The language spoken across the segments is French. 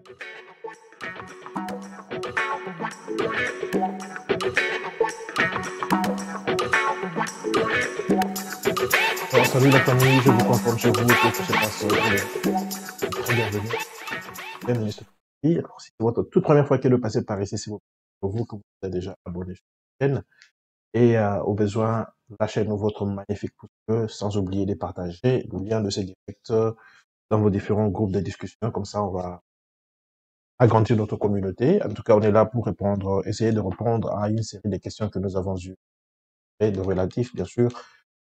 Alors, salut la famille, je vous confirme chez vous que tout se passe bien. Très bienvenue. Bienvenue sur la chaîne. Alors, si c'est votre toute première fois qu'elle est passée par ici, c'est pour vous que vous êtes déjà abonné sur la chaîne. Et au besoin, lâchez-nous votre magnifique pouce bleu, sans oublier de partager le lien de ces directs dans vos différents groupes de discussion. Comme ça, on va agrandir notre communauté. En tout cas, on est là pour répondre, essayer de répondre à une série de questions que nous avons eues, et de relatifs, bien sûr,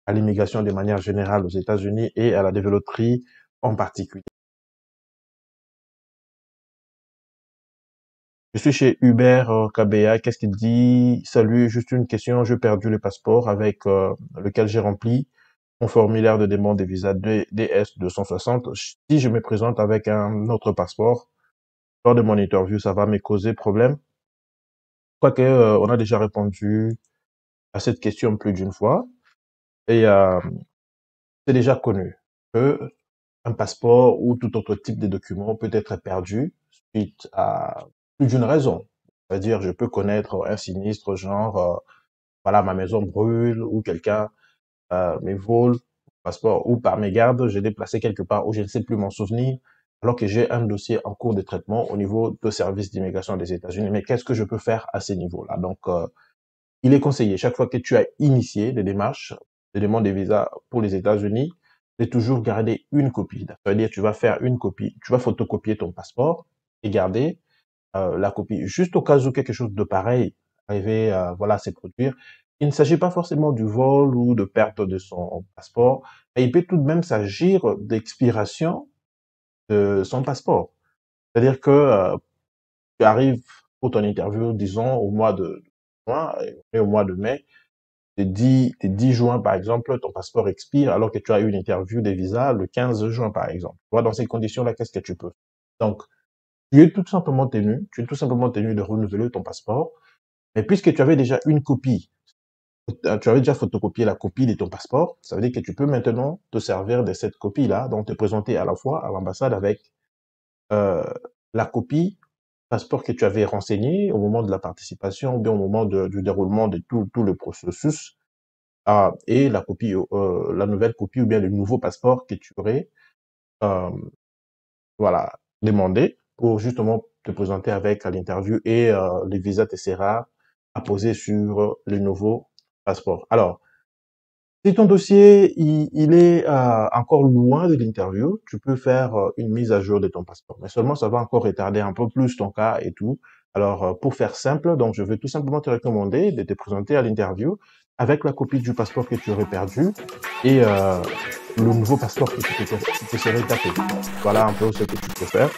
à l'immigration de manière générale aux États-Unis et à la développerie en particulier. Je suis chez Hubert KBA. Qu'est-ce qu'il dit? Salut, juste une question. J'ai perdu le passeport avec lequel j'ai rempli mon formulaire de demande de visa DS 260. Si je me présente avec un autre passeport, lors de mon interview, ça va me causer problème? Quoique, on a déjà répondu à cette question plus d'une fois. Et c'est déjà connu que un passeport ou tout autre type de document peut être perdu suite à plus d'une raison. C'est-à-dire, je peux connaître un sinistre, genre, voilà, ma maison brûle, ou quelqu'un me vole mon passeport, ou par mégarde, je l'ai placé quelque part où je ne sais plus m'en souvenir, alors que j'ai un dossier en cours de traitement au niveau de service d'immigration des États-Unis. Mais qu'est-ce que je peux faire à ces niveaux-là? Donc, il est conseillé, chaque fois que tu as initié des démarches de demande de visa pour les États-Unis, de toujours garder une copie. Ça veut dire tu vas faire une copie, tu vas photocopier ton passeport et garder la copie, juste au cas où quelque chose de pareil arrivait voilà, à se produire. Il ne s'agit pas forcément du vol ou de perte de son passeport, mais il peut tout de même s'agir d'expiration de son passeport. C'est-à-dire que tu arrives pour ton interview, disons, au mois de juin et au mois de mai, t'es 10 juin, par exemple, ton passeport expire alors que tu as eu une interview de visa le 15 juin, par exemple. Tu vois, dans ces conditions-là, qu'est-ce que tu peux faire? Donc, tu es tout simplement tenu de renouveler ton passeport. Mais puisque tu avais déjà une copie, tu avais déjà photocopié la copie de ton passeport, ça veut dire que tu peux maintenant te servir de cette copie-là, donc te présenter à la fois à l'ambassade avec euh, la copie passeport que tu avais renseigné au moment de la participation ou bien au moment du déroulement de tout le processus et la copie, la nouvelle copie ou bien le nouveau passeport que tu aurais euh, voilà, demandé pour justement te présenter avec à l'interview et le visa te sera apposé sur le nouveau passeport. Alors, si ton dossier il est encore loin de l'interview, tu peux faire une mise à jour de ton passeport. Mais seulement ça va encore retarder un peu plus ton cas et tout. Alors, pour faire simple, donc je vais tout simplement te recommander de te présenter à l'interview avec la copie du passeport que tu aurais perdu et le nouveau passeport qui te serait tapé. Voilà un peu ce que tu peux faire.